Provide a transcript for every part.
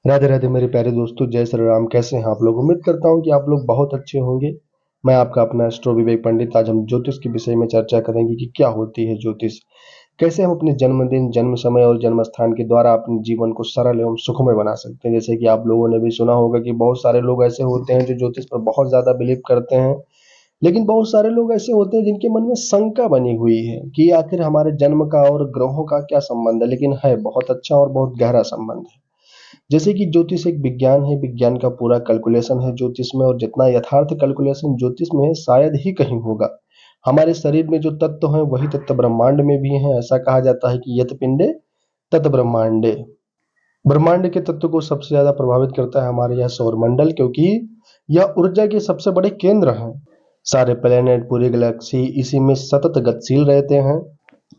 राधे राधे मेरे प्यारे दोस्तों, जय श्री राम। कैसे हैं आप लोग? उम्मीद करता हूं कि आप लोग बहुत अच्छे होंगे। मैं आपका अपना एस्ट्रो विवेक पंडित। आज हम ज्योतिष के विषय में चर्चा करेंगे कि क्या होती है ज्योतिष, कैसे हम अपने जन्मदिन, जन्म समय और जन्म स्थान के द्वारा अपने जीवन को सरल एवं सुखमय बना सकते हैं। जैसे कि आप लोगों ने भी सुना होगा कि बहुत सारे लोग ऐसे होते हैं जो ज्योतिष पर बहुत ज्यादा बिलीव करते हैं, लेकिन बहुत सारे लोग ऐसे होते हैं जिनके मन में शंका बनी हुई है कि आखिर हमारे जन्म का और ग्रहों का क्या संबंध है। लेकिन है बहुत अच्छा और बहुत गहरा संबंध है। जैसे कि ज्योतिष एक विज्ञान है, विज्ञान का पूरा कैलकुलेशन है ज्योतिष में, और जितना यथार्थ कैलकुलेशन ज्योतिष में है शायद ही कहीं होगा। हमारे शरीर में जो तत्व हैं वही तत्व ब्रह्मांड में भी हैं। ऐसा कहा जाता है कि यत पिंडे तत ब्रह्मांडे। ब्रह्मांड के तत्व को सबसे ज्यादा प्रभावित करता है हमारे यह सौरमंडल, क्योंकि यह ऊर्जा के सबसे बड़े केंद्र हैं। सारे प्लेनेट, पूरी गैलेक्सी इसी में सतत गतिशील रहते हैं।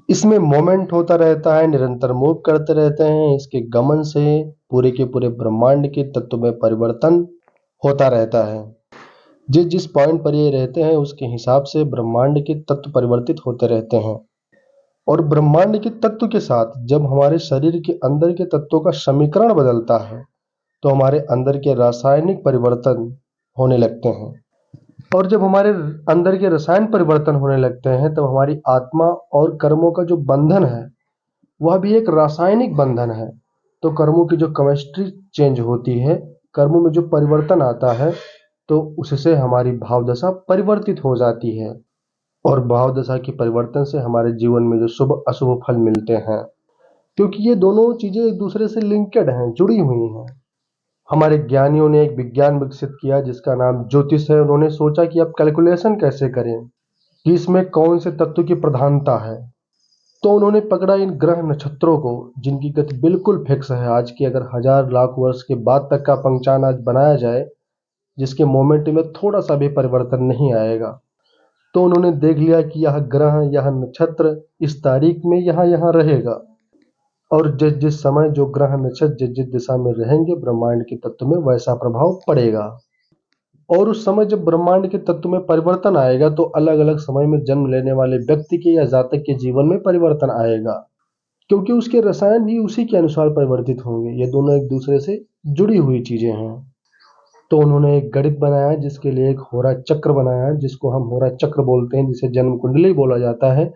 इसमें मोमेंट होता रहता है, निरंतर मूव करते रहते हैं। इसके गमन से पूरे के पूरे ब्रह्मांड के तत्व में परिवर्तन होता रहता है। जिस जिस पॉइंट पर ये रहते हैं उसके हिसाब से ब्रह्मांड के तत्व परिवर्तित होते रहते हैं। और ब्रह्मांड के तत्व के साथ जब हमारे शरीर के अंदर के तत्वों का समीकरण बदलता है तो हमारे अंदर के रासायनिक परिवर्तन होने लगते हैं। और जब हमारे अंदर के रसायन परिवर्तन होने लगते हैं तब हमारी आत्मा और कर्मों का जो बंधन है वह भी एक रासायनिक बंधन है। तो कर्मों की जो केमिस्ट्री चेंज होती है, कर्मों में जो परिवर्तन आता है, तो उससे हमारी भाव दशा परिवर्तित हो जाती है। और भाव दशा के परिवर्तन से हमारे जीवन में जो शुभ अशुभ फल मिलते हैं, क्योंकि ये दोनों चीजें एक दूसरे से लिंकेड हैं, जुड़ी हुई हैं। हमारे ज्ञानियों ने एक विज्ञान विकसित किया जिसका नाम ज्योतिष है। उन्होंने सोचा कि अब कैलकुलेशन कैसे करें कि इसमें कौन से तत्व की प्रधानता है। तो उन्होंने पकड़ा इन ग्रह नक्षत्रों को जिनकी गति बिल्कुल फिक्स है। आज की अगर हजार लाख वर्ष के बाद तक का पंचांग आज बनाया जाए जिसके मोमेंट में थोड़ा सा भी परिवर्तन नहीं आएगा, तो उन्होंने देख लिया कि यह ग्रह, यह नक्षत्र इस तारीख में यहाँ यहाँ रहेगा। और जिस जिस समय जो ग्रह नक्षत्र जिस जिस दिशा में रहेंगे ब्रह्मांड के तत्व में वैसा प्रभाव पड़ेगा। और उस समय जब ब्रह्मांड के तत्व में परिवर्तन आएगा तो अलग अलग समय में जन्म लेने वाले व्यक्ति के या जातक के जीवन में परिवर्तन आएगा, क्योंकि उसके रसायन भी उसी के अनुसार परिवर्तित होंगे। ये दोनों एक दूसरे से जुड़ी हुई चीजें हैं। तो उन्होंने एक गणित बनाया जिसके लिए एक होरा चक्र बनाया, जिसको हम होरा चक्र बोलते हैं, जिसे जन्म कुंडली बोला जाता है।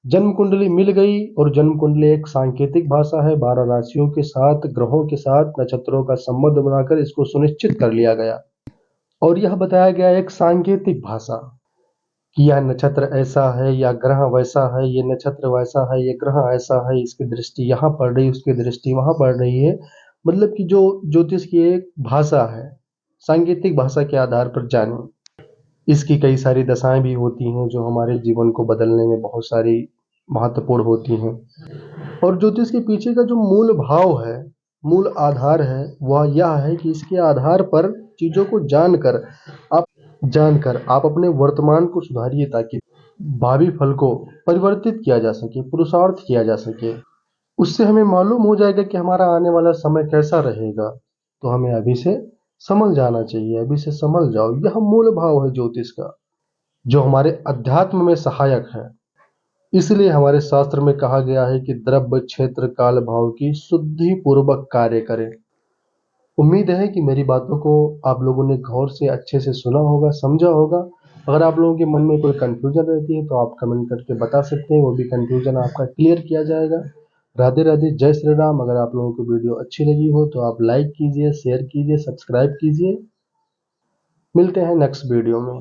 जन्म कुंडली मिल गई और जन्म कुंडली एक सांकेतिक भाषा है। 12 राशियों के साथ, ग्रहों के साथ, नक्षत्रों का संबंध बनाकर इसको सुनिश्चित कर लिया गया। और यह बताया गया एक सांकेतिक भाषा कि यह नक्षत्र ऐसा है या ग्रह वैसा है, ये नक्षत्र वैसा है, ये ग्रह ऐसा है, इसकी दृष्टि यहाँ पड़ रही है, उसकी दृष्टि वहां पड़ रही है। मतलब कि जो ज्योतिष की एक भाषा है, सांकेतिक भाषा के आधार पर जाने। इसकी कई सारी दशाएं भी होती हैं जो हमारे जीवन को बदलने में बहुत सारी महत्वपूर्ण होती हैं। और ज्योतिष के पीछे का जो मूल भाव है, मूल आधार है, वह यह है कि इसके आधार पर चीजों को जानकर आप अपने वर्तमान को सुधारिए ताकि भावी फल को परिवर्तित किया जा सके, पुरुषार्थ किया जा सके। उससे हमें मालूम हो जाएगा कि हमारा आने वाला समय कैसा रहेगा। तो हमें अभी से समझ जाना चाहिए, अभी से समझ जाओ। यह मूल भाव है ज्योतिष का, जो हमारे अध्यात्म में सहायक है। इसलिए हमारे शास्त्र में कहा गया है कि द्रव्य क्षेत्र काल भाव की शुद्धि पूर्वक कार्य करें। उम्मीद है कि मेरी बातों को आप लोगों ने गौर से अच्छे से सुना होगा, समझा होगा। अगर आप लोगों के मन में कोई कंफ्यूजन रहती है तो आप कमेंट करके बता सकते हैं, वो भी कंफ्यूजन आपका क्लियर किया जाएगा। राधे राधे, जय श्री राम। अगर आप लोगों को वीडियो अच्छी लगी हो तो आप लाइक कीजिए, शेयर कीजिए, सब्सक्राइब कीजिए। मिलते हैं नेक्स्ट वीडियो में।